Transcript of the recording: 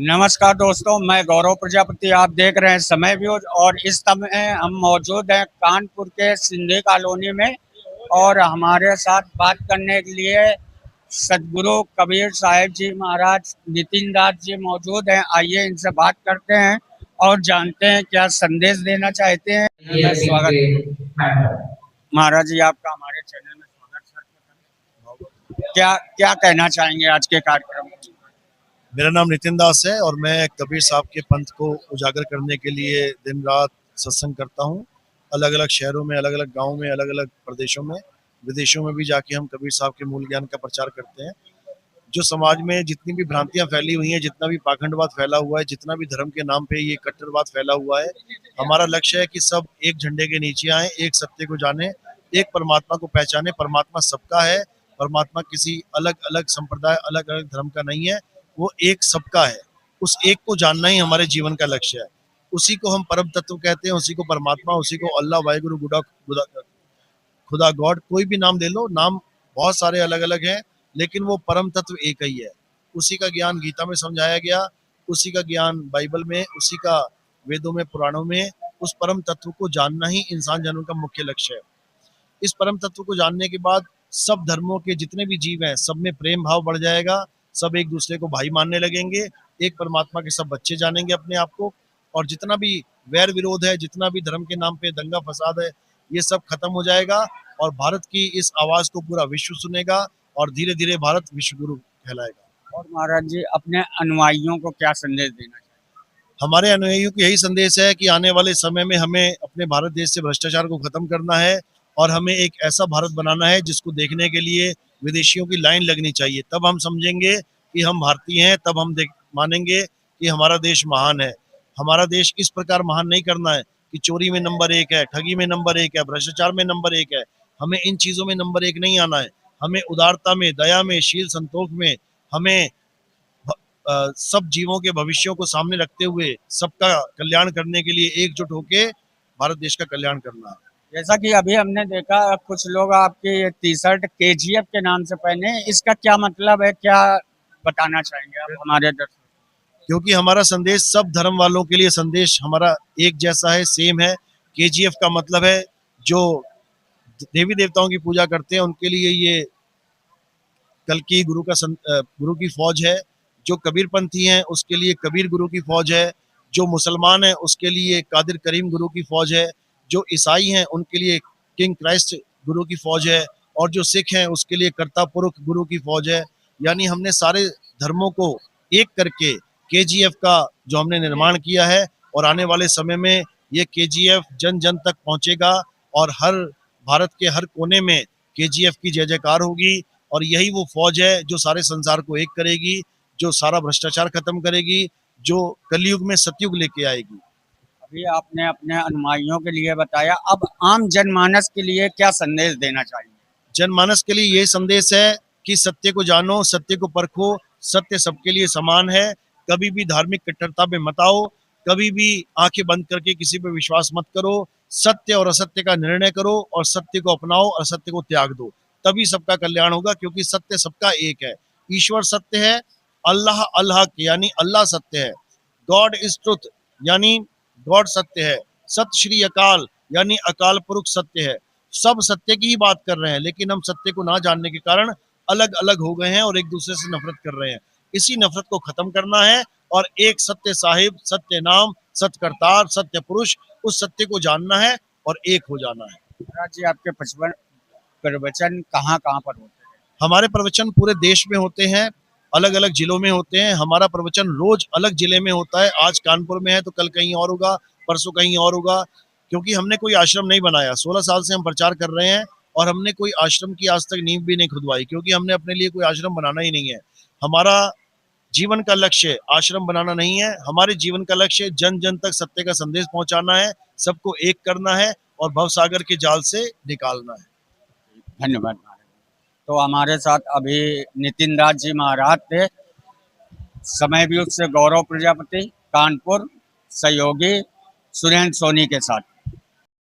नमस्कार दोस्तों, मैं गौरव प्रजापति। आप देख रहे हैं समय व्यूज और इस समय हम मौजूद हैं कानपुर के सिंधी कॉलोनी में और हमारे साथ बात करने के लिए सदगुरु कबीर साहिब जी महाराज नितिन दास जी मौजूद हैं। आइए इनसे बात करते हैं और जानते हैं क्या संदेश देना चाहते हैं। मैं स्वागत महाराज जी आपका हमारे चैनल में स्वागत सर। क्या क्या कहना चाहेंगे आज के कार्यक्रम में? मेरा नाम नितिन दास है और मैं कबीर साहब के पंथ को उजागर करने के लिए दिन रात सत्संग करता हूँ। अलग अलग शहरों में, अलग अलग गाँव में, अलग अलग प्रदेशों में, विदेशों में भी जाके हम कबीर साहब के मूल ज्ञान का प्रचार करते हैं। जो समाज में जितनी भी भ्रांतियां फैली हुई हैं, जितना भी पाखंडवाद फैला हुआ है, जितना भी धर्म के नाम पे ये कट्टरवाद फैला हुआ है, हमारा लक्ष्य है कि सब एक झंडे के नीचे आए, एक सत्य को जाने, एक परमात्मा को पहचाने। परमात्मा सबका है, परमात्मा किसी अलग अलग संप्रदाय, अलग अलग धर्म का नहीं है, वो एक सबका है। उस एक को जानना ही हमारे जीवन का लक्ष्य है। उसी को हम परम तत्व कहते हैं, उसी को परमात्मा, उसी को अल्लाह, वाहिगुरु, खुदा, गॉड, कोई भी नाम ले लो। नाम बहुत सारे अलग अलग हैं, लेकिन वो परम तत्व एक ही है। उसी का ज्ञान गीता में समझाया गया, उसी का ज्ञान बाइबल में, उसी का वेदों में, पुराणों में। उस परम तत्व को जानना ही इंसान जन्म का मुख्य लक्ष्य है। इस परम तत्व को जानने के बाद सब धर्मों के जितने भी जीव हैं, सब में प्रेम भाव बढ़ जाएगा। सब एक दूसरे को भाई मानने लगेंगे, एक परमात्मा के सब बच्चे जानेंगे अपने आप को। और जितना भी वैर विरोध है, जितना भी धर्म के नाम पे दंगा फसाद है, ये सब खत्म हो जाएगा और भारत की इस आवाज को पूरा विश्व सुनेगा और धीरे धीरे भारत विश्व गुरु कहलाएगा। और महाराज जी अपने अनुयायियों को क्या संदेश देना चाहिए? हमारे अनुयायियों को यही संदेश है कि आने वाले समय में हमें अपने भारत देश से भ्रष्टाचार को खत्म करना है और हमें एक ऐसा भारत बनाना है जिसको देखने के लिए विदेशियों की लाइन लगनी चाहिए। तब हम समझेंगे कि हम भारतीय हैं, तब हम मानेंगे कि हमारा देश महान है। हमारा देश इस प्रकार महान नहीं करना है कि चोरी में नंबर 1 है, ठगी में नंबर 1 है, भ्रष्टाचार में नंबर 1 है। हमें इन चीजों में नंबर 1 नहीं आना है। हमें उदारता में, दया में, शील संतोष में, हमें सब जीवों के भविष्यों को सामने रखते हुए सबका कल्याण करने के लिए एकजुट होके भारत देश का कल्याण करना है। जैसा कि अभी हमने देखा कुछ लोग आपकी ये टी शर्ट केजीएफ के नाम से पहने, इसका क्या मतलब है, क्या बताना चाहेंगे आप हमारे दर्शकों? क्योंकि हमारा संदेश सब धर्म वालों के लिए संदेश हमारा एक जैसा है, सेम है। केजीएफ का मतलब है जो देवी देवताओं की पूजा करते हैं उनके लिए ये कल की गुरु की फौज है। जो कबीर पंथी हैं उसके लिए कबीर गुरु की फौज है। जो मुसलमान हैं उसके लिए कादिर करीम गुरु की फौज है। जो ईसाई हैं उनके लिए किंग क्राइस्ट गुरु की फौज है। और जो सिख हैं उसके लिए कर्ता पुरुष गुरु की फौज है। यानी हमने सारे धर्मों को एक करके केजीएफ का जो हमने निर्माण किया है और आने वाले समय में ये केजीएफ जन जन तक पहुंचेगा और हर भारत के हर कोने में केजीएफ की जय जयकार होगी। और यही वो फौज है जो सारे संसार को एक करेगी, जो सारा भ्रष्टाचार खत्म करेगी, जो कलयुग में सतयुग लेके आएगी। अभी आपने अपने अनुयायियों के लिए बताया, अब आम जनमानस के लिए क्या संदेश देना चाहिए? जनमानस के लिए ये संदेश है कि सत्य को जानो, सत्य को परखो, सत्य सबके लिए समान है। कभी भी धार्मिक कट्टरता पे मत आओ, कभी भी आंखें बंद करके किसी पे विश्वास मत करो। सत्य और असत्य का निर्णय करो और सत्य को अपनाओ और असत्य को त्याग दो, तभी सबका कल्याण होगा। क्योंकि सत्य सबका एक है, ईश्वर सत्य है, अल्लाह अल्लाह यानी अल्लाह सत्य है, गॉड इज ट्रुथ यानी गॉड सत्य है, सत श्री अकाल यानी अकाल पुरुष सत्य है। सब सत्य की ही बात कर रहे हैं, लेकिन हम सत्य को ना जानने के कारण अलग अलग हो गए हैं और एक दूसरे से नफरत कर रहे हैं। इसी नफरत को खत्म करना है और एक सत्य साहिब, सत्य नाम, सत्य करतार, सत्य पुरुष, उस सत्य को जानना है और एक हो जाना है। महाराज जी आपके प्रवचन कहाँ कहाँ पर होते हैं? हमारे प्रवचन पूरे देश में होते हैं, अलग अलग जिलों में होते हैं। हमारा प्रवचन रोज अलग जिले में होता है। आज कानपुर में है तो कल कहीं और होगा, परसों कहीं और होगा। क्योंकि हमने कोई आश्रम नहीं बनाया, 16 साल से हम प्रचार कर रहे हैं और हमने कोई आश्रम की आज तक नींव भी नहीं खुदवाई, क्योंकि हमने अपने लिए कोई आश्रम बनाना ही नहीं है। हमारा जीवन का लक्ष्य आश्रम बनाना नहीं है, हमारे जीवन का लक्ष्य जन जन तक सत्य का संदेश पहुंचाना है, सबको एक करना है और भवसागर के जाल से निकालना है। धन्यवाद। तो हमारे साथ अभी नितिन दास जी महाराज थे, समय व्यूज से गौरव प्रजापति, कानपुर, सहयोगी सुरेंद्र सोनी के साथ।